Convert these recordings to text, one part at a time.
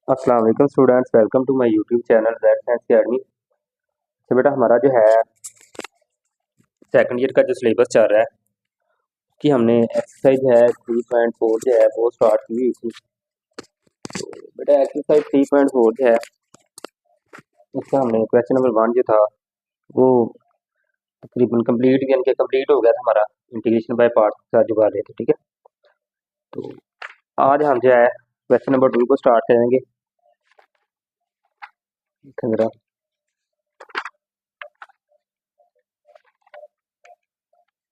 अस्सलाम वालेकुम students, welcome to my YouTube channel that science academy. तो बेटा हमारा जो है सेकंड ईयर का जो सिलेबस चल रहा है कि हमने एक्सरसाइज है 3.4 जो है वो स्टार्ट की हुई थी। तो बेटा एक्सरसाइज 3.4 जो है इसका हमने क्वेश्चन नंबर 1 जो था वो तकरीबन कंप्लीट यानी कि कंप्लीट हो गया था हमारा। इंटीग्रेशन बाय पार्ट्स के साथ जो कर रहे थे, ठीक है। तो आज हम जो है क्वेश्चन नंबर 2 को स्टार्ट करेंगे। जरा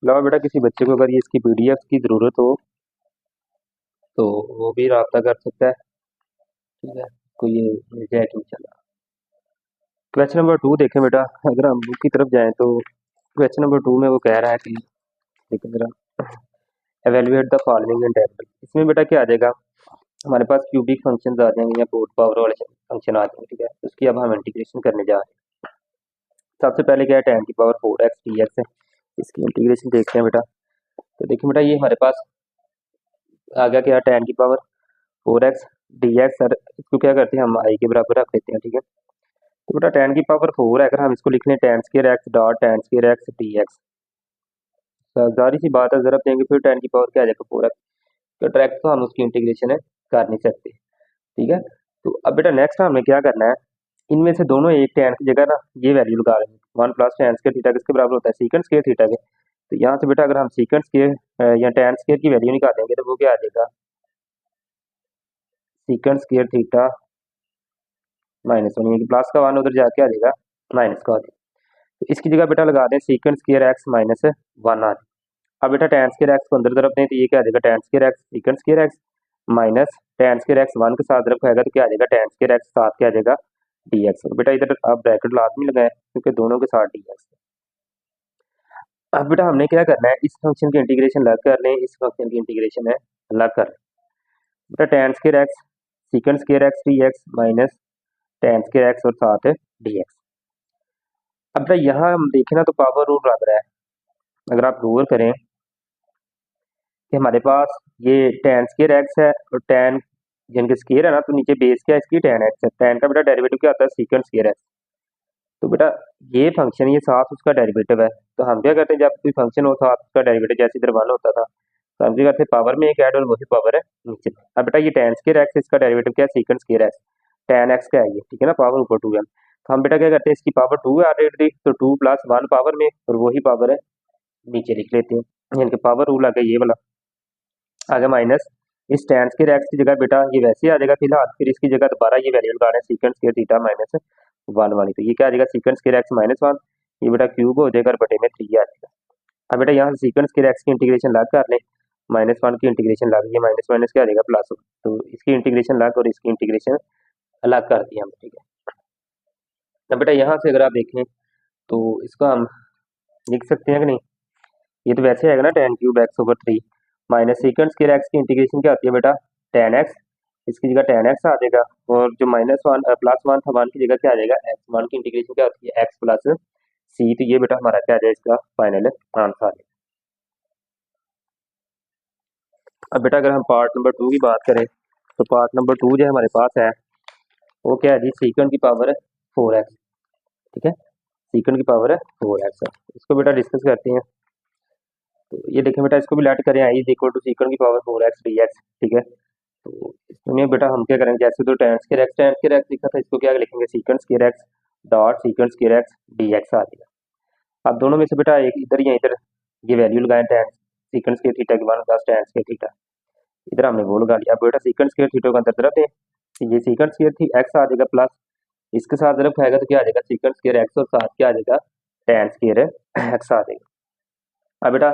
अलावा बेटा किसी बच्चे को अगर ये इसकी पीडीएफ की ज़रूरत हो तो वो भी रब्ता कर सकता है, ठीक है। को ये मिल जाएगी इंशाल्लाह। क्वेश्चन नंबर 2 देखें बेटा, अगर हम बुक की तरफ जाएं तो क्वेश्चन नंबर 2 में वो कह रहा है कि देखो जरा, एवेल्युएट द फॉलोइंग इंटीग्रल। इसमें बेटा क्या आ जाएगा, हमारे पास क्यूबिक फंक्शन आ जाएंगे या पोर्ट पावर वाले फंक्शन आ जाएंगे, ठीक है। उसकी अब हम इंटीग्रेशन करने जा रहे हैं। सबसे पहले क्या है, टेन की पावर 4x dx है। इसकी इंटीग्रेशन देखते हैं बेटा। तो देखिए बेटा, ये हमारे पास आ गया क्या, टेन की पावर 4x dx। सर इसको क्या करते हैं, हम आई के बराबर रख लेते हैं, ठीक है। तो बेटा टेन की पावर 4 है, अगर हम इसको लिख लें ten square x dot ten square x d x, जारी सी बात है, ज़रा देंगे फिर टेन की पावर क्या आ जाएगा 4x। तो डायरेक्ट तो हम उसकी इंटीग्रेशन है कर नहीं सकते, ठीक है। तो अब बेटा नेक्स्ट हमें क्या करना है, इनमें से दोनों एक टेन की जगह ना ये वैल्यू लगा रहे हैं। 1 प्लस टेन स्क्वायर थीटा किसके बराबर होता है, सीकेंड स्क्वायर थीटा के। तो यहाँ से बेटा अगर हम सीकेंड स्क्वायर या टेन स्क्वायर की वैल्यू निकालेंगे तो वो क्या आ जाएगा, secant square theta minus one, यानी कि प्लस का 1 उधर जाके आ जाएगा माइनस का आ जाएगा। तो इसकी जगह बेटा लगा दें सीकेंड स्क्वायर एक्स माइनस 1 आ जाए। अब बेटा टेन स्क्वायर एक्स को अंदर तरफ दें तो ये क्या आ जाएगा, ten square x secant square x minus ten square x 1 के साथ तरफ आएगा तो क्या आ जाएगा, टेन स्क्वायर एक्स साथ क्या आ जाएगा डी एक्स। बेटा इधर आप ब्रैकेट लाजमी लगाएं क्योंकि दोनों के साथ डी एक्स। अब बेटा हमने क्या करना है, इस फंक्शन की इंटीग्रेशन अलग कर लें, इस फंक्शन की इंटीग्रेशन है अलग कर लें। बेटा ten square x secant square x d x minus ten square x और साथ डी एक्स। अब बेटा यहाँ हम देखें ना तो पावर रूल लग रहा है। अगर आप गौर करें कि हमारे पास ये टेन स्क्वायर एक्स है और टेन जिनके स्क्वायर है ना, तो नीचे बेस क्या है इसकी टेन एक्स है। टेन का बेटा डेरिवेटिव क्या आता है, सीकेंड स्क्वायर एक्स। तो बेटा ये फंक्शन ये साथ उसका डेरिवेटिव है। तो हम क्या करते हैं, जब कोई फंक्शन हो साथ उसका डेरिवेटिव, जैसे इधर 1 होता था तो हम क्या करते हैं, पावर में एक ऐड और वही पावर है नीचे। अब बेटा ये टेन स्क्वायर एक्स, इसका डेरिवेटिव क्या है, secant square x. Ten x का है ये, ठीक है ना, पावर ऊपर 2 है। तो हम बेटा क्या करते हैं, इसकी पावर 2 है ऑलरेडी, तो 2 प्लस 1 पावर में और वही पावर है नीचे लिख लेते हैं, यानी कि पावर रूल आ गया ये वाला। आगे माइनस इस टेन स्क्वायर एक्स की जगह बेटा ये वैसे आ जाएगा फिलहाल, फिर इसकी जगह दोबारा ये वैल्यू लगाना है सीकेंड स्क्वायर थीटा माइनस 1 वाली। तो ये क्या आ जाएगा, सीकेंड स्क्वायर एक्स माइनस 1, ये बेटा क्यूब हो जाएगा और बटे में 3 आ जाएगा। अब बेटा यहाँ से सीकेंड स्क्वायर एक्स की इंटीग्रेशन लग कर लें, माइनस 1 की इंटीग्रेशन लग, ये माइनस माइनस क्या आ जाएगा प्लस। तो इसकी इंटीग्रेशन लग और इसकी इंटीग्रेशन अलग कर दी हम, ठीक है। अब बेटा यहाँ से अगर आप देखें तो इसको हम लिख सकते हैं कि नहीं, ये तो वैसे आएगा ना ten cube X over 3 minus secant square x की इंटीग्रेशन क्या होती है बेटा, टेन एक्स। इसकी जगह टेन एक्स आ जाएगा और जो माइनस 1 प्लस 1 था 1 की जगह क्या आ जाएगा, एक्स। 1 की इंटीग्रेशन क्या होती है, एक्स प्लस सी। तो ये बेटा हमारा क्या आ जाएगा, इसका फाइनल आंसर आ जाएगा। अब बेटा अगर हम पार्ट नंबर 2 की बात करें तो पार्ट नंबर 2 जो हमारे पास है वो क्या है जी, सीकेंड की पावर है 4x, ठीक है। सीकेंड की पावर है 4x है। इसको बेटा डिस्कस करते हैं। तो ये देखें बेटा, इसको भी लेट करें आई इज इक्वल टू सीकेंड की पावर 4x dx, ठीक है। तो इसमें बेटा हम क्या करेंगे, जैसे तो टेन स्क्वायर एक्स लिखा था, इसको क्या लिखेंगे, secant square x dot secant square x dx आ जाएगा। अब दोनों में से बेटा एक इधर या इधर ये वैल्यू लगाएं, टेन सीकेंड स्क्वायर थीटा की 1 प्लस टेन स्क्वायर थीटा, इधर हमने वो लगा लिया। अब बेटा सीकेंड स्क्वायर थीटा को अंदर तरफ है, ये सीकेंड स्क्वायर थी एक्स आ जाएगा प्लस इसके साथ तरफ खाएगा तो क्या आ जाएगा, सीकेंड स्क्वायर एक्स और साथ क्या आ जाएगा, टेन स्क्वायर एक्स आ जाएगा। अब बेटा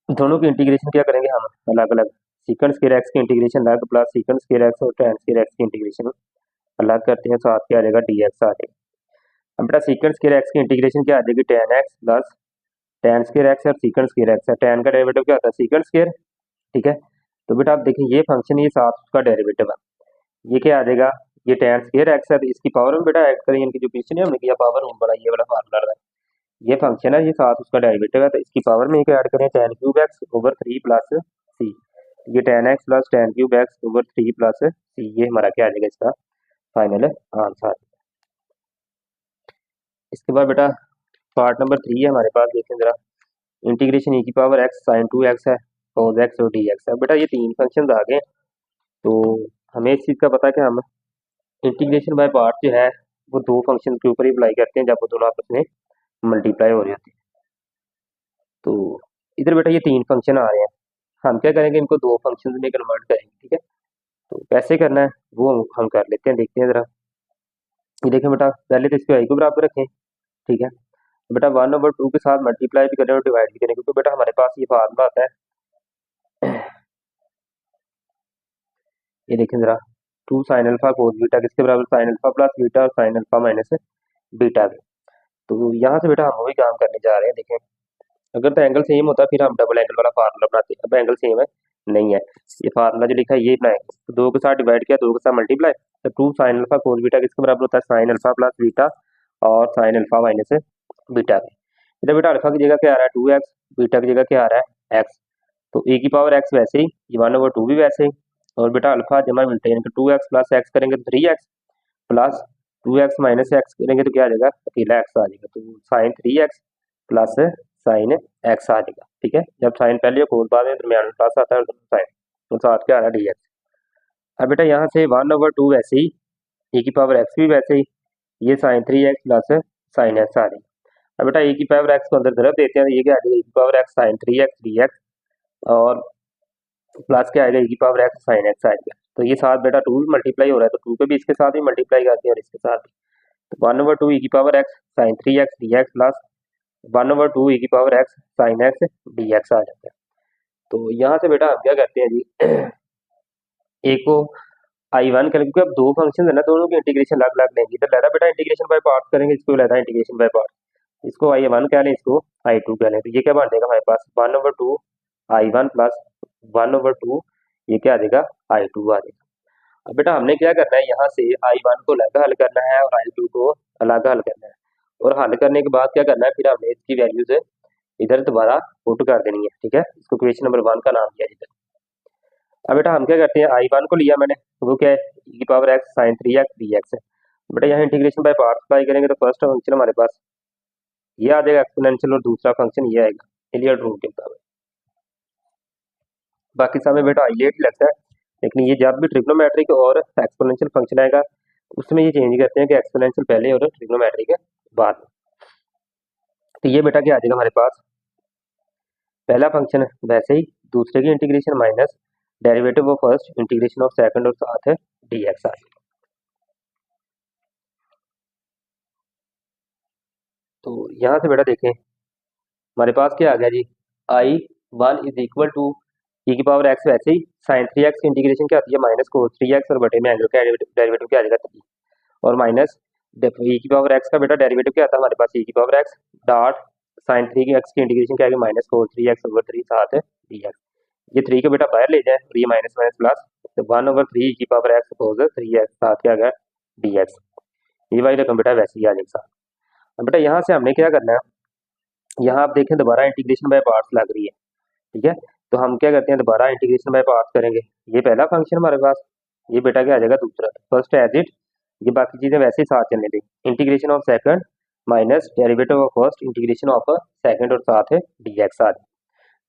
दोनों की इंटीग्रेशन क्या करेंगे हम अलग अलग, सीकेंड स्क्वायर एक्स की इंटीग्रेशन अलग प्लस सीकेंड स्क्वायर एक्स और टेन स्क्वायर एक्स की इंटीग्रेशन अलग करते हैं, साथ क्या आ जाएगा dx आ जाएगा। अब बेटा सीकेंड स्क्वायर एक्स की इंटीग्रेशन क्या आ जाएगी, ten X plus ten square x और सीकेंड स्क्वायर एक्स है। टेन का डेरिवेटिव क्या होता है, सीकेंड स्क्वायर, ठीक है। तो बेटा आप देखिए ये फंक्शन ये साथ उसका डेरिवेटिव है, ये क्या आ जाएगा, ये टेन स्क्वायर एक्स है तो इसकी पावर में बेटा ऐड करें, इनकी जो पीछे नहीं हमने किया पावर रूल बड़ा, ये वाला फार्मूला रहा है, ये फंक्शन है ये साथ उसका डेरिवेटिव है, तो इसकी पावर में क्या ऐड करें, ten cube X over 3 plus C. ये ten X plus ten cube X over 3 plus C, ये हमारा क्या आ जाएगा इसका फाइनल आंसर। इसके बाद बेटा पार्ट नंबर 3 है हमारे पास, देखें जरा। इंटीग्रेशन ई की पावर एक्स साइन 2x है, कॉस एक्स और डी एक्स है। बेटा ये 3 फंक्शन आ गए, तो हमें इस चीज़ का पता है कि हम इंटीग्रेशन बाय पार्ट जो है वो 2 फंक्शन के ऊपर ही अप्लाई करते हैं जब वो दोनों आपस में मल्टीप्लाई हो रहे होते हैं। तो इधर बेटा ये 3 फंक्शन आ रहे हैं, हम क्या करेंगे, इनको 2 फंक्शन में कन्वर्ट करेंगे, ठीक है। तो कैसे करना है वो हम कर लेते हैं, देखते हैं ज़रा। ये देखें बेटा, पहले तो इसको आई को बराबर रखें, ठीक है। बेटा 1/2 के साथ मल्टीप्लाई भी करें और डिवाइड भी करें, क्योंकि बेटा हमारे पास ये फार्मूला आता है, ये देखें जरा, 2 साइन अल्फा कोस बीटा किसके बराबर, साइन अल्फा प्लस बीटा और साइन अल्फा माइनस बीटा के। तो यहाँ से बेटा हम वही काम करने जा रहे हैं। देखें, अगर तो एंगल सेम होता फिर हम डबल एंगल वाला फार्मूला बनाते, अब एंगल सेम है नहीं है, ये फार्मूला जो लिखा है ये बनाएंगे। तो 2 के साथ डिवाइड किया, 2 के साथ मल्टीप्लाई, तो 2 साइन अल्फा कोस बीटा किसके बराबर होता है, साइन अल्फा प्लस बीटा और साइन अल्फा माइनस बीटा के। इधर बेटा अल्फा की जगह क्या आ रहा है 2x, बीटा की जगह क्या आ रहा है x, तो ए की पावर x वैसे ही, ये 1/2 भी वैसे ही, और बेटा अल्फा जमा मिलते हैं, 2x प्लस एक्स करेंगे तो 3x plus 2x minus x करेंगे तो क्या आ जाएगा, अकेला x आ जाएगा, तो sine 3x plus sine x आ जाएगा, ठीक है। जब साइन पहले कोस बाद में दरमियान में प्लस आता है और साइन, तो साथ क्या आ रहा है dx। अब बेटा यहाँ से 1/2 वैसे ही, ए की पावर x भी वैसे ही, ये sine 3x plus sine x आ जाएगा। अब बेटा ए की पावर x को अंदर तरफ देते हैं, ये क्या आ जाएगा, ए की power x sine 3x dx और प्लस क्या आएगा, ए की पावर x साइन x आएगा। तो ये साथ बेटा 2 भी मल्टीप्लाई हो रहा है, तो 2 पे भी इसके साथ भी मल्टीप्लाई करते हैं और इसके साथ भी, तो 1/2 ई की power x sine 3x dx plus 1/2 e की power x sine x dx आ जाता है। तो यहाँ से बेटा हम क्या करते हैं जी, एक को I1 कर, क्योंकि अब 2 फंक्शन है ना, दोनों की इंटीग्रेशन अलग अलग लेंगे। इधर लहरा बेटा इंटीग्रेशन बाय पार्ट करेंगे, इसको लहरा इंटीग्रेशन बाय पार्ट, इसको I1 कह लें, इसको I2 कह लें। तो ये क्या बन जाएगा हमारे पास 1/2 I1 प्लस 1/2 ये क्या आ जाएगा I2 आ जाएगा। अब बेटा हमने क्या करना है, यहाँ से I1 को अलग हल करना है और I2 को अलग हल करना है, और हल करने के बाद क्या करना है, फिर हमने इसकी वैल्यूज इधर दोबारा पुट कर देनी है, ठीक है। इसको क्वेश्चन नंबर 1 का नाम दिया इधर। अब बेटा हम क्या करते हैं, I1 को लिया मैंने, वो क्या है, e की power x sine 3x dx है। बेटा यहाँ इंटीग्रेशन बाय पार्ट्स अप्लाई करेंगे, तो फर्स्ट फंक्शन हमारे पास ये आ जाएगा एक्सपोनेंशियल, और दूसरा फंक्शन ये आएगा इलियट रूल के मुताबिक। बाकी समय बेटा आइलेट ही लगता है, लेकिन ये जब भी ट्रिग्नोमेट्रिक और एक्सपोनेंशियल फंक्शन आएगा उसमें ये चेंज करते हैं कि एक्सपोनेंशियल पहले और ट्रिग्नोमेट्रिक बाद में। तो ये बेटा क्या आ जाएगा हमारे पास, पहला फंक्शन वैसे ही, दूसरे की integration minus derivative of first integration of second और साथ है dx आ जाएगा। तो यहाँ से बेटा देखें हमारे पास क्या आ गया जी, I1 इज इक्वल टू ई की पावर x वैसे ही, साइन 3x की इंटीग्रेशन क्या आती है माइनस कोस 3x और बटे में एंगल का डेरिवेटिव क्या आ जाएगा 3, और माइनस ई की पावर x का बेटा डेरिवेटिव क्या आता है हमारे पास, ई की power x dot sign 3x की इंटीग्रेशन क्या आएगी माइनस कोस 3x ओवर 3 साथ है dx। ये 3 को बेटा बाहर ले जाए और ये माइनस माइनस प्लस, तो 1/3 ई की पावर x कोस 3x साथ क्या आ गया dx। ये वाली रकम बेटा वैसे ही आ जाएगी साथ। अब बेटा यहाँ से हमने क्या करना है, यहाँ आप देखें दोबारा इंटीग्रेशन बाय पार्ट्स लग रही है, ठीक है। तो हम क्या करते हैं, दोबारा इंटीग्रेशन बाय पार्ट्स करेंगे। ये पहला फंक्शन हमारे पास, ये बेटा क्या आ जाएगा दूसरा, फर्स्ट एज इट, ये बाकी चीजें वैसे ही साथ चलने दें, integration of second minus derivative of first integration of second और साथ है dx आ जाए।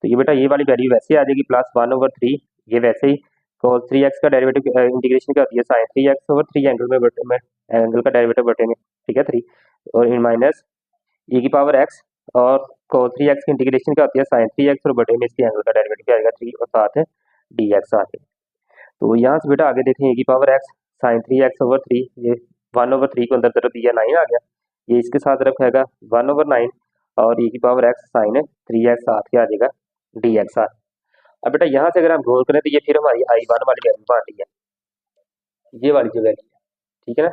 तो ये बेटा ये वाली वैल्यू वैसे आ जाएगी प्लस 1/3, ये वैसे ही cos 3x का डेरिवेटिव इंटीग्रेशन क्या होती है साइन 3x ओवर 3 एंगल में बटे में एंगल का डेरिवेटिव बटेंगे, ठीक है 3, और इन माइनस e की पावर x और cos 3x की इंटीग्रेशन क्या होती है साइन 3x और बटे में इसके एंगल का डेरिवेटिव क्या आएगा 3 और साथ है dx आ जाएगा। तो यहाँ से बेटा आगे देखें e की power x sine 3x over 3, ये 1/3 को अंदर तरफ दिया 9 आ गया, ये इसके साथ रखेगा 1/9 और e की पावर x साइन 3x साथ क्या आ जाएगा dx आ। अब बेटा यहाँ से अगर हम गौर करें तो ये फिर हमारी I1 वाली वैल्यू बन रही है, ये वाली जो वैल्यू है, ठीक है ना।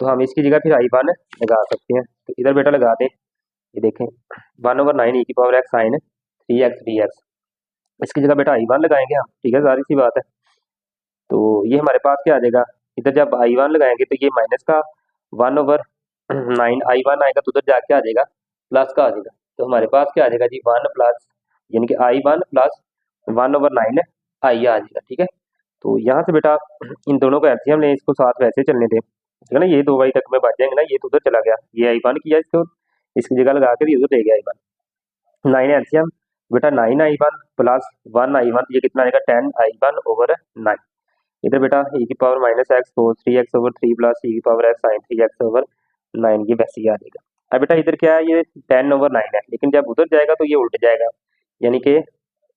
तो हम इसकी जगह फिर I1 लगा सकते हैं, तो इधर बेटा लगा दें, ये देखें 1/9 ई की power x sine 3x dx, इसकी जगह बेटा I1 लगाएंगे हम, ठीक है, सारी सी बात है। तो ये हमारे पास क्या आ जाएगा, इधर जब I1 लगाएंगे तो ये माइनस का 1/9 I1 आएगा, तो उधर जाके आ जाएगा प्लस का आ जाएगा, तो हमारे पास क्या आ जाएगा जी 1 प्लस, यानी कि I1 प्लस 1/9 I आ जाएगा, ठीक है। तो यहाँ से बेटा इन दोनों को एलसीएम लें, इसको साथ वैसे चलने दें, ठीक है ना। ये 2 y तक में बच जाएंगे ना, ये तो उधर चला गया, ये i1 किया इसको, इसकी जगह लगा कर ये उधर ले गया i1। 9 एलसीएम बेटा 9i1 प्लस 1i1, ये कितना आएगा 10i1 ओवर 9। इधर बेटा e की power minus x cos 3x over 3 plus e की power x sine 3x over 9, ये वैसे ही आ जाएगा। अब बेटा इधर क्या है, ये 10 ओवर 9 है, लेकिन जब उधर जाएगा तो ये उल्ट जाएगा, यानी कि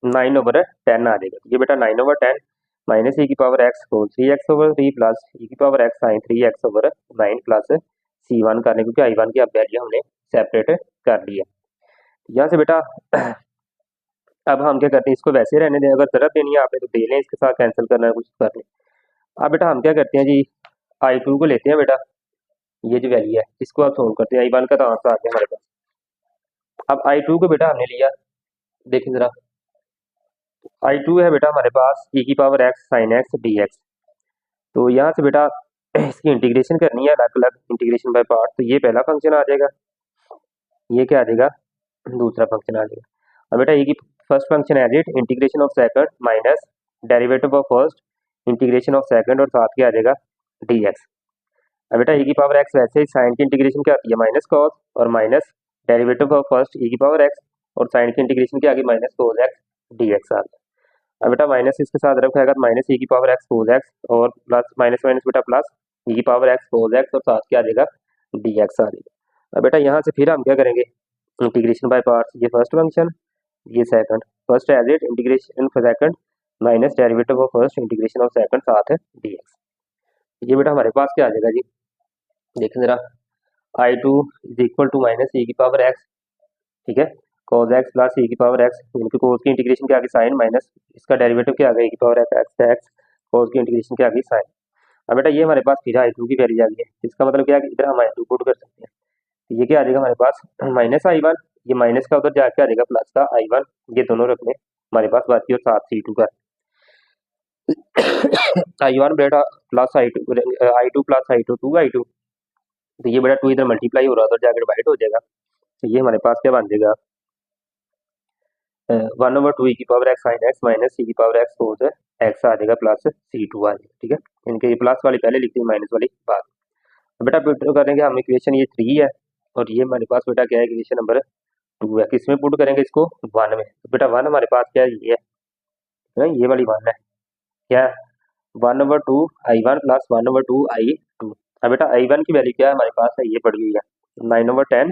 9 ओवर 10 आ जाएगा। ये बेटा 9 ओवर 10 माइनस e की power x cos 3x over 3 plus e की power x sine 3x over 9 plus c1 करने, क्योंकि i1 की अब वैल्यू हमने सेपरेट कर ली है। यहाँ से बेटा अब हम क्या करते हैं, इसको वैसे रहने दें, अगर जरूरत देनी है आपने तो दे लें, इसके साथ कैंसिल करना है कुछ कर लें। अब बेटा हम क्या करते हैं जी, i2 को लेते हैं बेटा, ये जो वैल्यू है इसको आप सोल्व करते हैं, i1 का तो आंसर आ गया हमारे पास। अब i2 को बेटा हमने लिया, देखिए जरा, i2 है बेटा हमारे पास e की power x sine x dx। तो यहाँ से बेटा इसकी इंटीग्रेशन करनी है अलग अलग, इंटीग्रेशन बाय पार्ट, तो ये पहला फंक्शन आ जाएगा, ये क्या आ जाएगा दूसरा फंक्शन आ जाएगा। अब बेटा ये की first function as it integration of second minus derivative of first integration of second, और साथ क्या आ जाएगा dx। अब बेटा e की पावर x वैसे ही साइन की इंटीग्रेशन क्या आती है माइनस कॉस, और minus derivative of first e की पावर x, और साइन की इंटीग्रेशन क्या आ गई माइनस कोस x dx आ गया। अब बेटा माइनस इसके साथ रख आएगा तो माइनस e की पावर x कोस x, और प्लस माइनस माइनस बेटा प्लस e की पावर x कोस x, और साथ क्या आ जाएगा dx आ जाएगा। अब बेटा यहाँ से फिर हम क्या करेंगे, इंटीग्रेशन बाय पार्ट्स, ये फर्स्ट फंक्शन ये second, first as it integration for second minus derivative of first integration of second साथ है dx। ये बेटा हमारे पास क्या आ जाएगा जी, देखें जरा, i2 is equal to minus e की पावर x, ठीक है, cos x प्लस e की पावर x, इनकी कोस की इंटीग्रेशन क्या आ गई साइन, माइनस इसका डेरिवेटिव क्या आ गया e की पावर x कोस की इंटीग्रेशन क्या आ गई साइन। अब बेटा ये हमारे पास फिर i2 की वैल्यू आ गई है, इसका मतलब क्या है कि इधर हम i2 पुट कर सकते हैं, तो ये क्या आ जाएगा हमारे पास माइनस i1, ये माइनस का उधर जाके आ जाएगा प्लस का i1, ये दोनों रखने हमारे पास बाकी, और साथ c2 का i1 बेटा plus i2 plus i2 2i2, तो ये बेटा 2 इधर मल्टीप्लाई हो रहा है, उधर जाकर डिवाइड हो जाएगा, तो ये हमारे पास क्या बन जाएगा 1/2 e की power x sine x minus e की पावर x कोस x आ जाएगा प्लस c2 आ जाएगा, ठीक है। इनके ये प्लस वाली पहले लिखते हैं, माइनस वाली बाद। तो बेटा पुट करेंगे हम इक्वेशन ये 3 है, और ये हमारे पास बेटा क्या है इक्वेशन नंबर 2 है, किसमें पुट करेंगे इसको 1 में, तो बेटा 1 हमारे पास क्या है ये है, ये वाली 1 है, क्या 1/2 i1 प्लस 1/2 i2। अब बेटा i1 की वैल्यू क्या है हमारे पास है, ये पड़ी हुई है 9/10,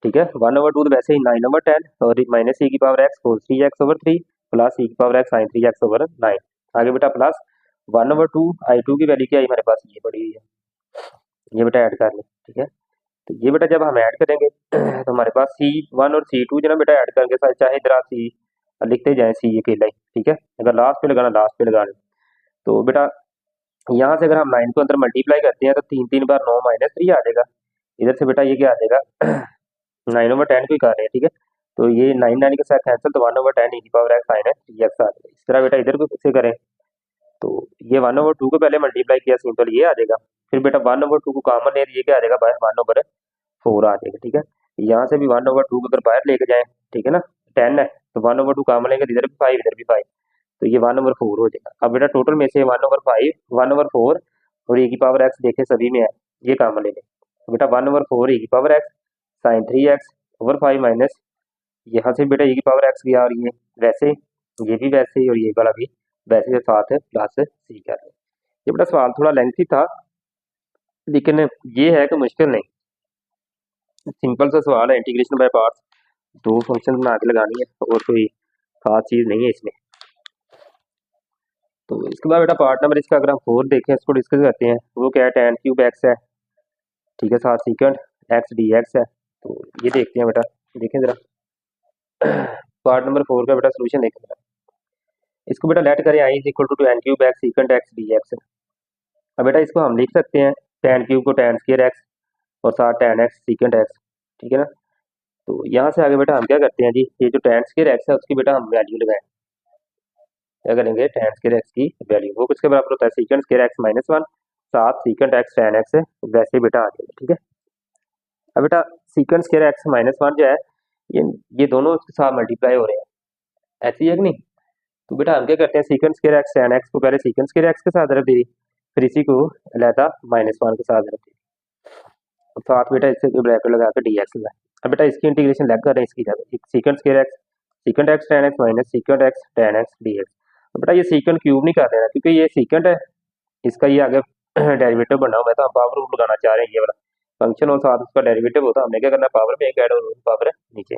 ठीक है, 1/2 तो वैसे ही 9/10, और माइनस e की power x cos 3x over 3 plus e की power x sine 3x over 9, आगे बेटा प्लस 1/2 i2 की वैल्यू क्या है हमारे पास ये पड़ी हुई है, ये बेटा ऐड कर लें, ठीक है। तो ये बेटा जब हम ऐड करेंगे तो हमारे पास c1 और c2 जो ना बेटा ऐड करके साथ, चाहे इधर आप c लिखते जाएं c अकेला ही, ठीक है, अगर लास्ट पे लगाना लास्ट पे लगा लें। तो बेटा यहाँ से अगर हम 9 को अंदर मल्टीप्लाई करते हैं तो 3 बार 9 माइनस 3 आ जाएगा, इधर से बेटा ये क्या आ जाएगा 9/10 को ही कर रहे हैं, ठीक है, तो ये 9 के साथ कैंसिल, तो 1/10 e की पावर x साइन x आ जाएगा। इस तरह बेटा इधर को से करें तो ये 1/2 को पहले मल्टीप्लाई किया सिंपल ये आ जाएगा, फिर बेटा 1/2 को कॉमन ले, ये क्या आ जाएगा बाहर 1/4 आ जाएगा, ठीक है। यहाँ से भी 1/2 को अगर बाहर लेके जाएं, ठीक है ना, 10 है तो 1/2 कॉमन लेंगे, इधर भी 5 इधर भी 5, तो ये 1/4 हो जाएगा। अब बेटा टोटल में से 1/5 1/4 और e की पावर x देखें सभी में है, ये कॉमन ले लें, तो बेटा 1/4 e की power x sine 3x over 5 minus यहाँ से बेटा e की पावर x की आ रही है वैसे, ये भी वैसे ही, और ये वाला भी वैसे, साथ है प्लस c कर रहे हैं। ये बेटा सवाल थोड़ा लेंथी था, लेकिन ये है कि मुश्किल नहीं, सिंपल सा सवाल है, इंटीग्रेशन बाय पार्ट्स, 2 फंक्शन बना के लगानी है, और कोई खास चीज़ नहीं है इसमें। तो इसके बाद बेटा पार्ट नंबर इसका अगर हम 4 देखें, इसको डिस्कस करते हैं, वो क्या है tan क्यूब x है, ठीक है, साथ सीकेंड x dx है, तो ये देखते हैं बेटा, देखें जरा पार्ट नंबर 4 का बेटा सोल्यूशन देखें जरा, इसको बेटा लेट करें i is equal to tan cube x secant x dx। अब बेटा इसको हम लिख सकते हैं tan क्यूब को tan स्क्वायर x और साथ tan x सीकेंड x, ठीक है ना। तो यहाँ से आगे बेटा हम क्या करते हैं जी, ये जो tan स्क्वायर x है उसकी बेटा हम वैल्यू लगाएं, क्या करेंगे tan स्क्वायर x की वैल्यू वो किसके बराबर होता है सीकेंड स्क्वायर x माइनस 1 साथ सीकेंड x tan x है, वैसे बेटा आ जाएगा, ठीक है। अब बेटा सीकेंड स्क्वायर x माइनस 1 जो है ये दोनों उसके साथ मल्टीप्लाई हो रहे हैं, ऐसी है कि नहीं, तो बेटा हम क्या करते हैं, secant square x tan x को पहले सीकेंड स्क्वायर एक्स के साथ रख दी, फिर इसी को अलहदा -1 के साथ रख दी, साथ बेटा इससे ब्रैकेट लगा के डी एक्स लगा। अब बेटा इसकी इंटीग्रेशन लैग कर रहे हैं इसकी जगह, secant square x सीकेंड x tan x minus सीकेंड x tan x d x. तो बेटा ये सीकेंड क्यूब नहीं कर देना क्योंकि ये सीकेंड है, इसका ये आगे डेरिवेटिव बना हुआ है, तो हम पावर रूल लगाना चाह रहे हैं, ये वाला फंक्शन और साथ उसका डेरिवेटिव होता है, हमने क्या करना है पावर में एक ऐड और पावर नीचे।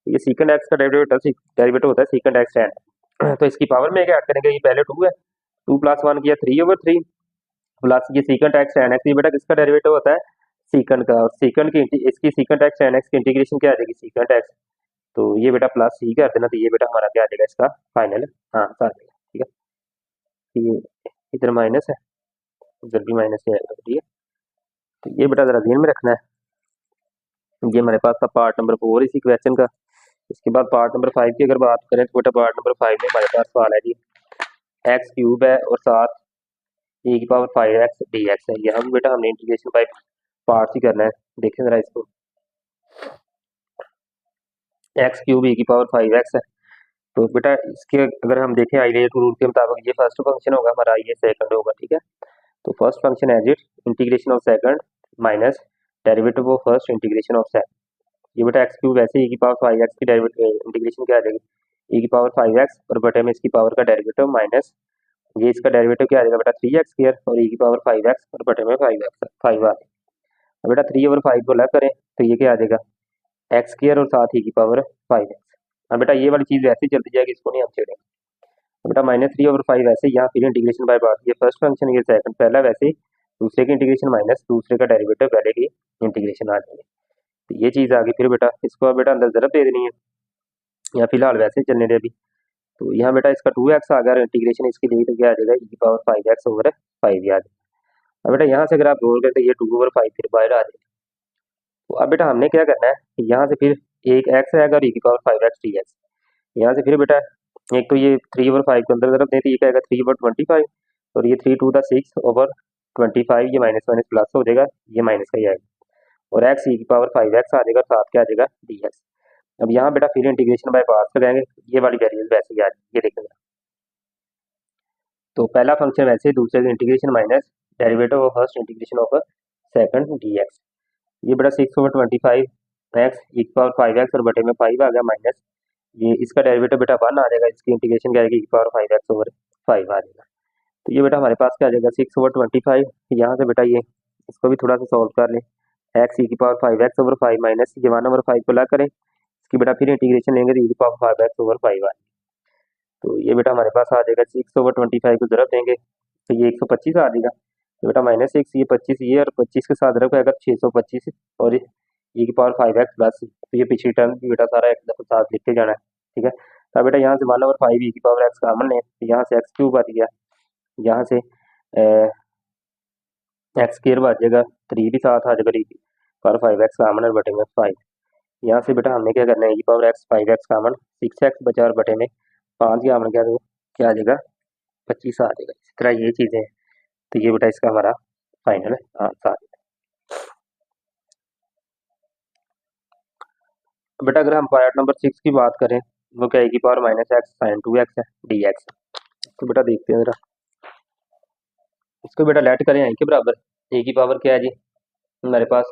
ये सीकेंड एक्स का डेरिवेटिव होता है सीकेंड एक्स tan, तो इसकी पावर में एक ऐड करेंगे, ये पहले 2 है, 2 + 1 किया 3/3 प्लस ये सीकेंड एक्स tan एक्स, ये बेटा किसका डेरिवेटिव होता है सीकेंड का, और सीकेंड की इसकी सीकेंड एक्स tan एक्स की इंटीग्रेशन क्या आ जाएगी सीकेंड एक्स, तो ये बेटा प्लस ही कर देना, तो ये बेटा हमारा क्या आ जाएगा इसका फाइनल आंसर आ जाएगा। ठीक है, ये इधर माइनस है इधर भी माइनस ही आएगा। ठीक है, तो ये बेटा जरा ध्यान में रखना है। ये हमारे पास था पार्ट नंबर 4 इसी क्वेश्चन का। इसके बाद पार्ट नंबर 5 की अगर बात करें तो बेटा पार्ट नंबर 5 में हमारे पास सवाल है जी एक्स क्यूब है और साथ e की पावर 5x dx है। यहाँ भी बेटा हमने इंटीग्रेशन बाय पार्ट्स ही करना है। देखें जरा इसको, एक्स क्यूब e की पावर 5x है, तो बेटा इसके अगर हम देखें आइडियल रूल के मुताबिक ये फर्स्ट फंक्शन होगा हमारा, ये सेकंड होगा। ठीक है, तो first function as it integration of second minus derivative of first integration of second. ये बेटा एक्स क्यूब वैसे e की पावर 5x की डेरिवेटिव इंटीग्रेशन क्या आ जाएगी e की पावर 5x और बटे में इसकी पावर का डेरिवेटिव माइनस ये इसका डेरिवेटिव क्या आ जाएगा बेटा 3x² और e की पावर 5x और बटे में 5 आ जाएगा। बेटा 3 और 5 को अलग करें तो ये क्या आ जाएगा x² और साथ e की पावर 5x। अब बेटा ये वाली चीज़ वैसे ही चलती जाएगी, इसको नहीं हम छेड़ेंगे। बेटा -3/5 वैसे यहाँ फिर इंटीग्रेशन बाय पार्ट, ये फर्स्ट फंक्शन ये सेकंड, पहला वैसे ही दूसरे की इंटीग्रेशन माइनस दूसरे का डेरिवेटिव पहले की इंटीग्रेशन आ जाएगी। तो ये चीज़ आ गई। फिर बेटा इसको अब बेटा अंदर ज़रब दे देनी है या फिलहाल वैसे ही चलने दे अभी। तो यहाँ बेटा इसका 2x आ गया और इंटीग्रेशन इसकी ली तो क्या आ जाएगा e की पावर 5x ओवर 5 आ जाएगा। अब बेटा यहाँ से अगर आप रोल करें तो ये 2/5 फिर बाहर आ जाएगा। तो अब बेटा हमने क्या करना है, यहाँ से फिर एक x आएगा और e की पावर 5x dx। यहाँ से फिर बेटा एक तो ये 3/5 को अंदर तरफ देते ये क्या आएगा 3/25 और ये 3 × 6/25, ये माइनस माइनस प्लस हो जाएगा, ये माइनस का ही आएगा और x e की पावर 5x आ जाएगा और साथ क्या आ जाएगा dx। अब यहाँ बेटा फिर इंटीग्रेशन बाय पार्ट्स लगाएंगे, ये वाली वेरिएबल वैसे ही आ जाएगी, ये देखेंगे। तो पहला फंक्शन वैसे ही दूसरे का integration minus derivative of first integration of second dx। ये बेटा 6/25 x e की पावर 5x और बटे में 5 आ गया माइनस ये इसका डेरिवेटिव बेटा 1 आ जाएगा, इसकी इंटीग्रेशन क्या आएगी e की पावर 5x ओवर 5 आ जाएगा। तो ये बेटा हमारे पास क्या आ जाएगा 6/25। यहाँ से बेटा ये इसको भी थोड़ा सा सॉल्व कर लें, x e की पावर 5x ओवर 5 माइनस ये 1/5 को ला करें, इसकी बेटा फिर इंटीग्रेशन लेंगे तो e की पावर 5x ओवर 5 आ जाएगा। तो ये बेटा हमारे पास आ जाएगा 6/25 को ज़रब देंगे तो ये 125 आ जाएगा। तो बेटा -6 ये 25 ये और 25 के साथ ज़रब आएगा 625 और e की पावर 5x प्लस, तो ये पिछली टर्म भी बेटा सारा एक दफ़ा साथ लिखते जाना है। ठीक है, तो बेटा यहाँ से 1/5 e की पावर x कॉमन लें तो यहाँ से x क्यूब आ गया, यहाँ से x² आ जाएगा, 3 भी साथ आ जाएगा e की पावर 5x कॉमन और बटे में 5। यहाँ से बेटा हमने क्या करना है e की power x 5x common 6x बचा और बटे में 5 की हमने क्या आ जाएगा 25 आ जाएगा। इसी तरह ये चीज़ें हैं, तो ये बेटा इसका हमारा फाइनल आंसर। बेटा अगर हम पार्ट नंबर 6 की बात करें वो क्या e की पावर -x sin 2x है dx। तो बेटा देखते हैं जरा, इसको बेटा लेट करें यहीं के बराबर, e की पावर क्या है जी हमारे पास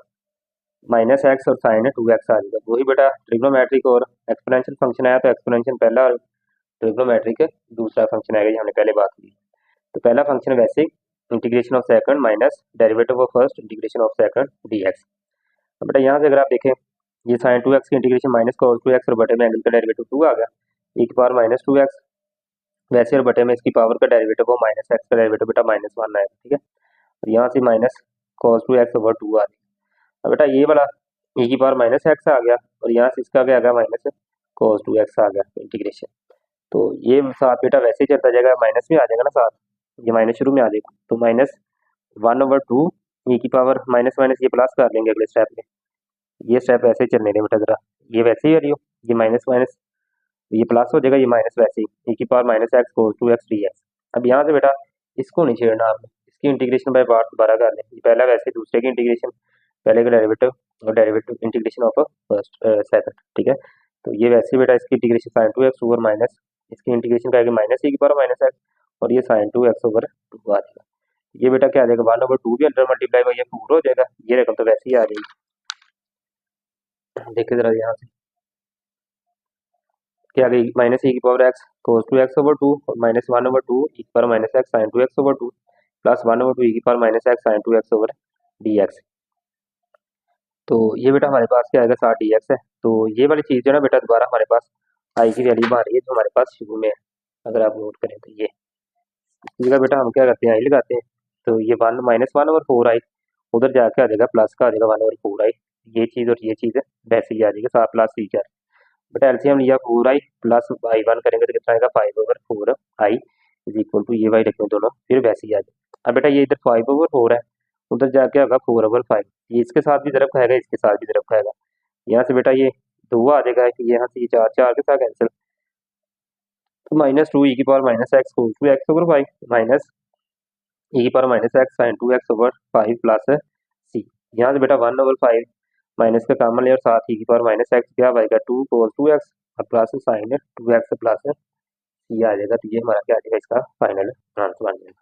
-x और sin 2x आ जाएगा। वही बेटा ट्रिग्नोमेट्रिक और एक्सपोनेंशियल फंक्शन आया तो एक्सपोनेंशियल पहला और ट्रिग्नोमेट्रिक दूसरा फंक्शन आएगा, हमने पहले बात की। तो पहला फंक्शन वैसे integration of second minus derivative of first integration of second dx। अब बेटा यहाँ से अगर आप देखें ये sin 2x की इंटीग्रेशन माइनस cos 2x और बटे में एंगल का डेरिवेटिव 2 आ गया, e की पावर -2x वैसे और बटे में इसकी पावर का डेरिवेटिव वो -x का डेरिवेटिव बेटा -1 आएगा। ठीक है, और यहाँ से माइनस cos 2x ओवर 2 आ गया। अब बेटा ये वाला e की पावर -x आ गया और यहाँ से इसका क्या आ गया माइनस cos 2x आ गया इंटीग्रेशन। तो ये साथ बेटा वैसे ही चलता जाएगा, माइनस में आ जाएगा ना साथ, ये माइनस शुरू में आ जाएगा तो -1/2 e की पावर माइनस माइनस ये प्लस कर लेंगे अगले स्टेप में, ये स्टेप ऐसे ही चलने दें बेटा जरा, ये वैसे ही है ये माइनस माइनस ये प्लस हो जाएगा, ये माइनस वैसे ही e की power -x cos 2x dx। अब यहाँ से बेटा इसको नहीं छेड़ना आपने, इसकी इंटीग्रेशन बाय पार्ट्स दोबारा कर लें, ये पहला वैसे दूसरे की इंटीग्रेशन पहले का डेरिवेटिव और derivative integration of first second. ठीक है, तो ये वैसे बेटा इसकी इंटीग्रेशन sin 2x ओवर इसकी इंटीग्रेशन क्या आएगी माइनस ई की पावर माइनस एक्स, और ये साइन 2x ओवर 2 आ जाएगा। ये बेटा क्या आ जाएगा 1/2 भी अंडर मल्टीप्लाई बाई ये 4 हो जाएगा, ये रकम तो वैसे ही आ जाएगी। देखिए जरा यहाँ से क्या आ गई माइनस ई की पावर एक्स कोस 2x ओवर 2 और माइनस 1/2 ई की power minus x sine 2x over 2 plus 1/2 e की power minus x sine 2x over dx। तो ये बेटा हमारे पास क्या आएगा 60 dx है। तो ये वाली चीज़ जो है ना बेटा दोबारा हमारे पास आई की वैल्यू आ रही है जो हमारे पास शुरू में है, अगर आप नोट करें तो ये इस जगह बेटा हम क्या करते हैं आई लगाते हैं। तो ये 1 -1/4 आई उधर जाके आ जाएगा प्लस का आ जाएगा 1/4 आई, ये चीज़ और ये चीज़ वैसे ही आ जाएगी 7 प्लस सी क्या बेटा एलसीएम लिया 4 आई प्लस आई 1 करेंगे तो कितना आएगा 5/4 आई इज इक्वल टू ये वाई रखें दोनों फिर वैसे ही आ जाए। अब बेटा ये इधर 5/4 है उधर जाके होगा 4/5, ये इसके साथ भी ज़रब खाएगा इसके साथ भी ज़रब खाएगा, यहाँ से बेटा ये 2 आ जाएगा कि यहाँ से ये 4 4 के साथ कैंसिल, तो -2 ई की power minus X whole two X over 5 minus E की power minus x sine 2x over 5 plus C, यहाँ से बेटा 1/5 माइनस का कॉमन ले और साथ ही की पावर माइनस एक्स क्या आएगा 2 कोस 2x और plus sign 2x plus c आ जाएगा। तो ये हमारा क्या आ जाएगा इसका फाइनल आंसर बन जाएगा।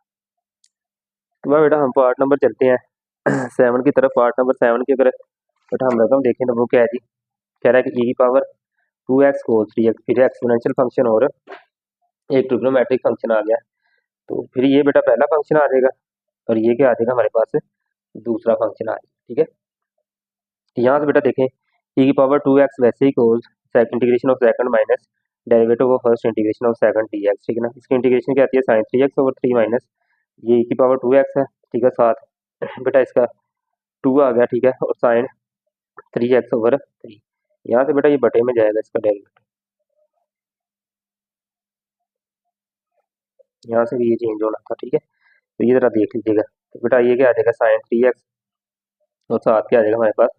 तो बेटा हम पार्ट नंबर चलते हैं 7 की तरफ। पार्ट नंबर 7 की अगर बेटा हम रकम देखें तो वो क्या है जी, कह रहा है कि ई की पावर 2x कोस 3x फिर एक्सपोनेंशियल फंक्शन और एक ट्रिग्नोमेट्रिक फंक्शन आ गया, तो फिर ये बेटा पहला फंक्शन आ जाएगा और ये क्या आ जाएगा हमारे पास दूसरा फंक्शन आ जाएगा। ठीक है, यहाँ से बेटा देखें ई की पावर 2x वैसे ही cos second integration of second minus derivative of first integration of second dx। ठीक है ना, इसकी इंटीग्रेशन क्या आती है साइन 3x ओवर 3 माइनस ये ई की पावर 2x है। ठीक है, साथ बेटा इसका 2 आ गया। ठीक है, और साइन 3x ओवर 3, यहाँ से बेटा ये बटे में जाएगा इसका डेरिवेटिव, यहाँ से भी ये चेंज होना था। ठीक है, तो ये ज़रा देख लीजिएगा। तो बेटा ये क्या आ जाएगा साइन 3x और साथ क्या आ जाएगा हमारे पास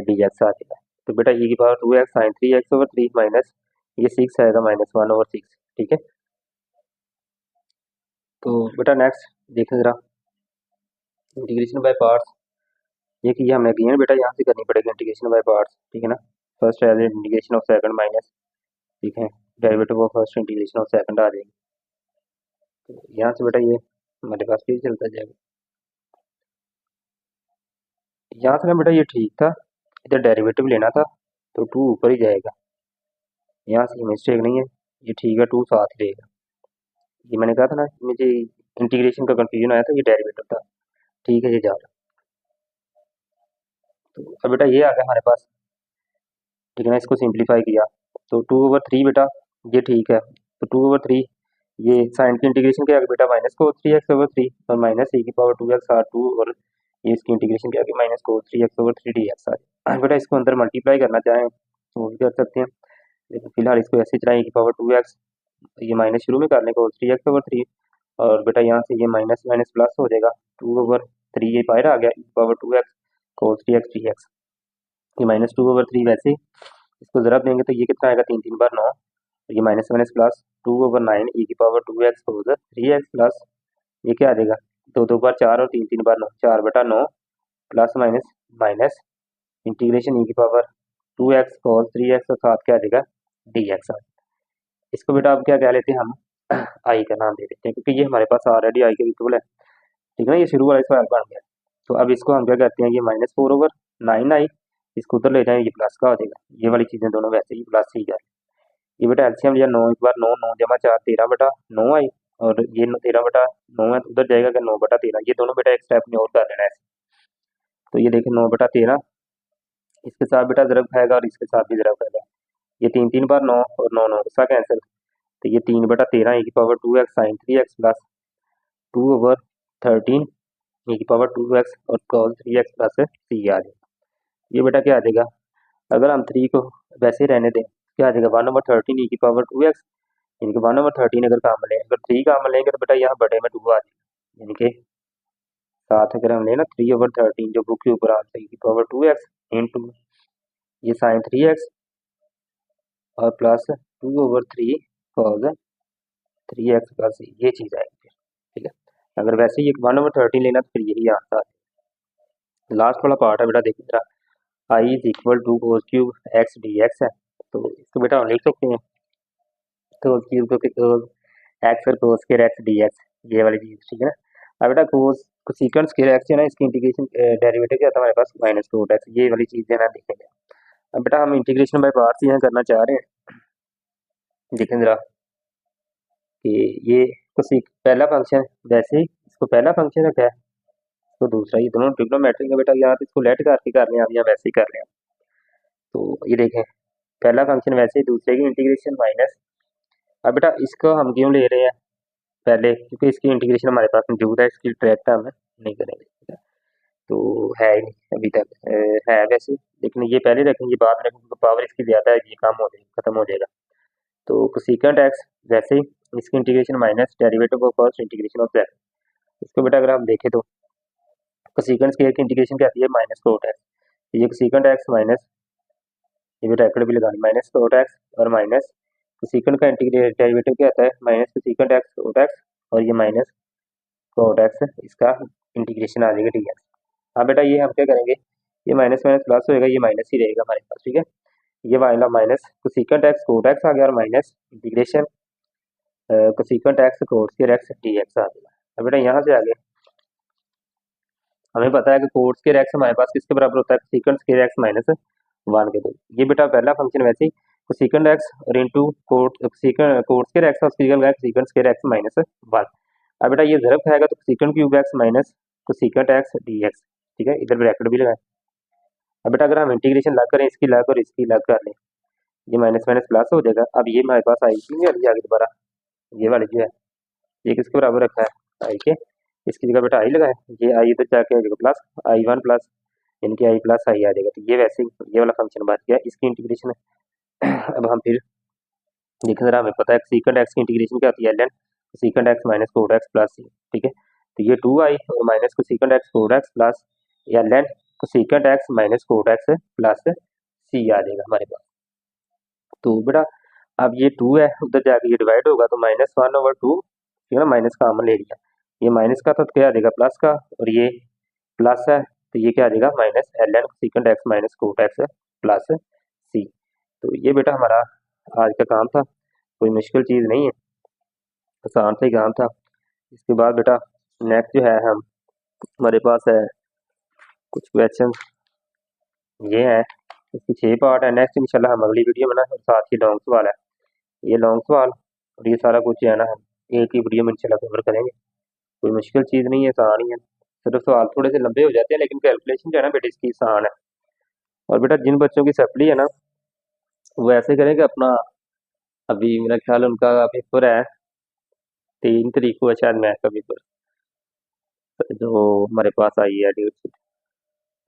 dx आ जाएगा। तो बेटा e की power 2x sine 3x over 3 minus ये 6 आएगा -1/6। ठीक है, तो बेटा नेक्स्ट देखें ज़रा इंटीग्रेशन बाय पार्ट्स, ये कि हमें अगेन बेटा यहाँ से करनी पड़ेगी इंटीग्रेशन बाय पार्ट्स। ठीक है ना, first as integration of second minus ठीक है derivative of first integration of second आ जाएगी। तो यहाँ से बेटा ये हमारे पास फिर चलता जाएगा, यहाँ से ना बेटा ये ठीक था इधर डेरिवेटिव लेना था तो 2 ऊपर ही जाएगा, यहाँ से मिस्टेक नहीं है, ये ठीक है 2 साथ ही रहेगा। ये मैंने कहा था ना मुझे इंटीग्रेशन का कंफ्यूजन आया था, ये डेरिवेटिव था। ठीक है, ये जा रहा। तो अब बेटा ये आ गया हमारे पास। ठीक है ना, इसको सिंप्लीफाई किया तो 2/3 बेटा ये ठीक है, तो 2/3 ये साइन की इंटीग्रेशन क्या आ गया बेटा माइनस को 3x/3 और माइनस e की पावर 2x r 2 और ये इसकी इंटीग्रेशन क्या आ गई माइनस को 3x/3 dx आ गई। बेटा इसको अंदर मल्टीप्लाई करना चाहें तो वो भी कर सकते हैं, लेकिन फिलहाल इसको ऐसे चलाएं की पावर 2x, ये माइनस शुरू में करने को 3x/3 और बेटा यहाँ से ये माइनस माइनस प्लस हो जाएगा 2/3 ये बाहर आ गया e power 2x cos 3x dx, ये -2/3 वैसे इसको ज़रा देंगे तो ये कितना आएगा 3 3 बार 9, ये माइनस माइनस प्लस 2/9 e की पावर 2x कोस 3x प्लस ये क्या आ जाएगा 2 2 बार 4 और 3 3 बार 9 4/9 plus minus minus integration e की पावर 2x cos 3x और साथ क्या आ जाएगा dx आ। इसको बेटा अब क्या कह लेते हैं हम आई का नाम दे देते हैं क्योंकि ये हमारे पास ऑलरेडी आई के इक्वल है। ठीक है ना, ये शुरू वाला सवाल बन गया। तो अब इसको हम क्या कहते हैं ये -4/9 आई, इसको उधर ले जाएं ये प्लस का हो जाएगा, ये वाली चीज़ें दोनों वैसे ही प्लस ही जाए। ये बेटा एलसीएम लिया 9 एक बार 9 9 जमा 4 13/9 आई और ये 13/9 है तो उधर जाएगा कि 9/13, ये दोनों बेटा एक स्टेप में और कर लेना है। तो ये देखिए 9/13 इसके साथ बेटा ज़रब खाएगा और इसके साथ भी ज़रब खाएगा, ये 3 3 बार 9 और 9 9 इसका कैंसिल, तो ये 3/13 e की power 2x sine 3x plus 2/13 e की पावर 2x और cos 3x प्लस सी आ जाएगा। ये बेटा क्या आ जाएगा अगर हम 3 को वैसे ही रहने दें क्या आ जाएगा 1/13 e की पावर 2x, यानी कि 1/13 अगर काम लें अगर 3 काम लेंगे तो बेटा यहाँ बटे में 2 आ जाएगा, यानी कि साथ अगर हम लें ना 3/13 जो बुक के ऊपर आ जाएगी की पावर 2x इंटू ये साइन 3x और प्लस 2/3 cos 3x प्लस ये चीज़ आएगी। ठीक है, अगर वैसे ही 1/13 लेना तो फिर यही आंसर। लास्ट वाला पार्ट है बेटा देखिए जरा, I is equal to cos cube x d x है, तो इसको बेटा हम लिख सकते हैं कोस क्यूब कोस एक्स और cos square x d x, ये वाली चीज़, ठीक है ना। अब बेटा कोस कोसिकेंट स्क्वायर एक्स है ना, इसकी इंटीग्रेशन डेरिवेटिव क्या था हमारे पास, माइनस कोट एक्स, ये वाली चीज़ है ना, देखेंगे। अब बेटा हम इंटीग्रेशन बाय पार्ट्स यहाँ करना चाह रहे हैं। देखें जरा कि ये कोसिक पहला फंक्शन, वैसे ही इसको पहला फंक्शन रखा है, तो दूसरा, ये दोनों ट्रिग्नोमेट्रिक है बेटा, यहाँ पे इसको लेट करके कर रहे हैं, आप यहाँ वैसे ही कर रहे हैं। तो ये देखें पहला फंक्शन वैसे ही, दूसरे की इंटीग्रेशन माइनस। अब बेटा इसको हम क्यों ले रहे हैं पहले, क्योंकि इसकी इंटीग्रेशन हमारे पास मौजूद है, इसकी ट्रैक हम नहीं करेंगे, ठीक है। तो है ही नहीं अभी तक, है वैसे, लेकिन ये पहले रखेंगे, बाद में रखेंगे, पावर इसकी ज़्यादा है, ये कम हो जाएगा, खत्म हो जाएगा। तो कोसिकेंट एक्स वैसे ही, इसकी integration minus derivative of first integration of that. इसको बेटा अगर हम देखें तो कोसिकेंट स्क्वायर की इंटीग्रेशन क्या आती है, माइनस कोट एक्स। ये कोसिकेंट एक्स माइनस, ये बेटा ब्रैकेट भी लगानी, माइनस कोट एक्स और माइनस कोसिकेंट का इंटीग्रेट डेरिवेटिव क्या आता है, minus cosecant x cot x, और ये माइनस कोट एक्स, इसका इंटीग्रेशन आ जाएगा डी एक्स। हाँ बेटा ये हम क्या करेंगे, ये माइनस माइनस प्लस होएगा, ये माइनस ही रहेगा हमारे पास, ठीक है। ये वाला minus cosecant x cot x आ गया, और minus integration cosecant x cot square x d x आ गया। अब बेटा यहाँ से आगे हमें पता है कि कोट स्क्वायर एक्स हमारे पास किसके बराबर होता है, कोसिकेंट स्क्वायर एक्स माइनस 1 के। तो ये बेटा पहला फंक्शन वैसे ही कोसिकेंट एक्स और इनटू कोट स्क्वायर एक्स का कोसिकेंट स्क्वायर एक्स माइनस 1। अब बेटा ये ज़रब खाएगा तो cosecant cube x minus cosecant x d x, ठीक है, इधर ब्रैकेट भी लगाएं। अब बेटा अगर हम इंटीग्रेशन लग करें, इसकी लग और इसकी लग कर लें, ये माइनस माइनस प्लस हो जाएगा। अब ये हमारे पास आई क्यों नहीं आ रही आगे दोबारा, ये वाली जो है, ये किसके बराबर रखा है, आई के, इसकी जगह बेटा आई लगाए, ये आई इधर जाके आ जाएगा प्लस आई वन प्लस, इनके आई प्लस आई आ जाएगा। तो ये वैसे ही ये वाला फंक्शन बच गया, इसकी इंटीग्रेशन है। अब हम फिर देखें जरा, हमें पता है सीकेंड एक्स की इंटीग्रेशन क्या होती है, l secant x minus cot x plus c, ठीक है। तो ये 2i और minus cosecant x cot x plus l cosecant x minus cot x plus c आ जाएगा हमारे पास। तो बेटा अब ये 2 है, उधर जाके ये डिवाइड होगा, तो -1/2, ठीक है ना, माइनस का कॉमन ले लिया, ये माइनस का था तो क्या आ जाएगा प्लस का, और ये प्लस है तो ये क्या आ जाएगा minus l secant x minus cot x plus c. तो ये बेटा हमारा आज का काम था, कोई मुश्किल चीज़ नहीं है, आसान सा ही काम था। इसके बाद बेटा नेक्स्ट जो है, हम हमारे पास है कुछ क्वेश्चन ये है, इसकी 6 पार्ट है। नेक्स्ट इंशाल्लाह हम अगली वीडियो में ना, साथ ही लॉन्ग सवाल है, ये लॉन्ग सवाल और ये सारा कुछ जो है ना, हम एक ही वीडियो में इंशाल्लाह कवर करेंगे। कोई मुश्किल चीज़ नहीं है, आसान ही है, सिर्फ सवाल थोड़े से लंबे हो जाते हैं, लेकिन कैलकुलेशन जो है ना बेटा इसकी आसान है। और बेटा जिन बच्चों की सप्ली है ना, वो ऐसे करेंगे अपना, अभी मेरा ख्याल उनका पेपर है 3 तारीख को है शायद, मैथ का पेपर जो हमारे पास आई है डेट शीट।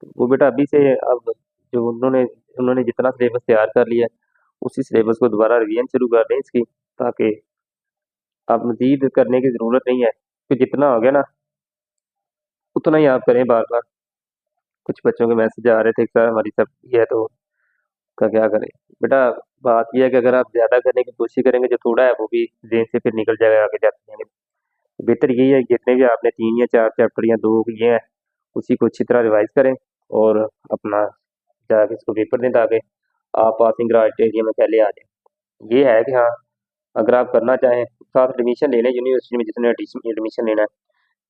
तो वो बेटा अभी से, अब जो उन्होंने उन्होंने जितना सिलेबस तैयार कर लिया है, उसी सिलेबस को दोबारा रिवीजन शुरू कर दें इसकी, ताकि अब मज़ीद करने की ज़रूरत नहीं है, कि जितना हो गया ना उतना ही आप करें बार बार। कुछ बच्चों के मैसेज आ रहे थे कि सर हमारी सब ये है, तो का क्या करें बेटा। बात यह है कि अगर आप ज़्यादा करने की कोशिश करेंगे, जो थोड़ा है वो भी जेन से फिर निकल जाएगा, आगे जाते जाएंगे। बेहतर यही है जितने भी आपने 3 या 4 चैप्टर या 2 किए हैं, उसी को अच्छी तरह रिवाइज करें और अपना जाके इसको पेपर दें, ताकि आप पासिंग क्राइटेरिया में पहले आ जाएं। ये है कि हाँ, अगर आप करना चाहें साथ एडमिशन ले लें यूनिवर्सिटी में, जिसने एडमिशन लेना है,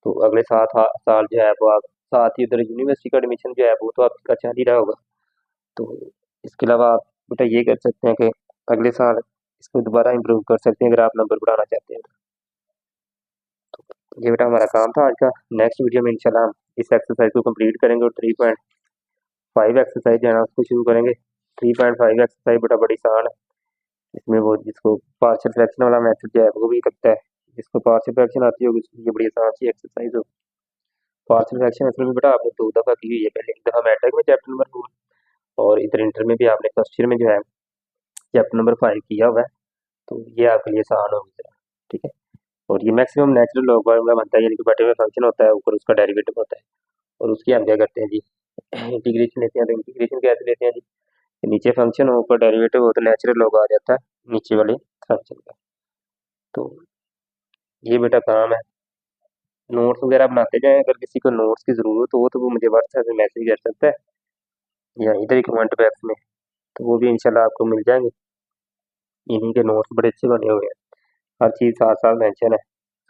तो अगले साल जो है वो आप साथ ही उधर यूनिवर्सिटी का एडमिशन जो है वो तो आपका चल ही रहा होगा। तो इसके अलावा आप बेटा ये कर सकते हैं कि अगले साल इसको दोबारा इम्प्रूव कर सकते हैं, अगर आप नंबर बढ़ाना चाहते हैं। तो ये बेटा हमारा काम था आज का। नेक्स्ट वीडियो में इंशाल्लाह हम इस एक्सरसाइज को कंप्लीट करेंगे और 3.5 एक्सरसाइज जो है ना उसको शुरू करेंगे। 3.5 एक्सरसाइज बेटा बड़ी आसान है, इसमें वो जिसको पार्शियल फ्रैक्शन वाला मेथड जो है वो भी लगता है, जिसको पार्शियल फ्रैक्शन आती होगी ये बड़ी आसान सी एक्सरसाइज हो। पार्शियल फ्रैक्शन असल में बेटा आपने 2 दफ़ा की हुई है, पहले एक दफ़ा मैट्रिक में चैप्टर नंबर 4, और इधर इंटर में भी आपने फर्स्ट ईयर में जो है चैप्टर नंबर 5 किया हुआ है। तो ये आपके लिए आसान होगी ज़रा, ठीक है। और ये मैक्सिमम नेचुरल लॉग फार्मूला बनता है, यानी कि बटे हुए फंक्शन होता है, ऊपर उसका डेरिवेटिव होता है, और उसकी हम क्या करते हैं जी इंटीग्रेशन लेते हैं। तो इंटीग्रेशन कैसे लेते हैं जी, नीचे फंक्शन हो ऊपर डेरिवेटिव हो, तो नेचुरल लॉग आ जाता है नीचे वाले फंक्शन का। तो ये बेटा काम है, नोट्स वगैरह बनाते जाएं, अगर किसी को नोट्स की ज़रूरत हो तो वो मुझे व्हाट्सएप में मैसेज कर सकता है, या इधर ही कमेंट बॉक्स में, तो वो भी इंशाल्लाह आपको मिल जाएंगे। इन्हीं के नोट्स बड़े अच्छे बने हुए हैं, हर चीज़ साथ साथ मेंशन है,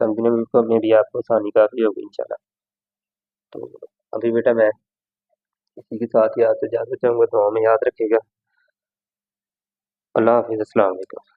समझने में भी आपको आसानी काफ़ी होगी इंशाल्लाह। तो अभी बेटा मैं इसी के साथ ही आपसे इजाज़त चाहूँगा, दुआ में याद रखिएगा। अल्लाह हाफ़िज़, अस्सलाम वालेकुम।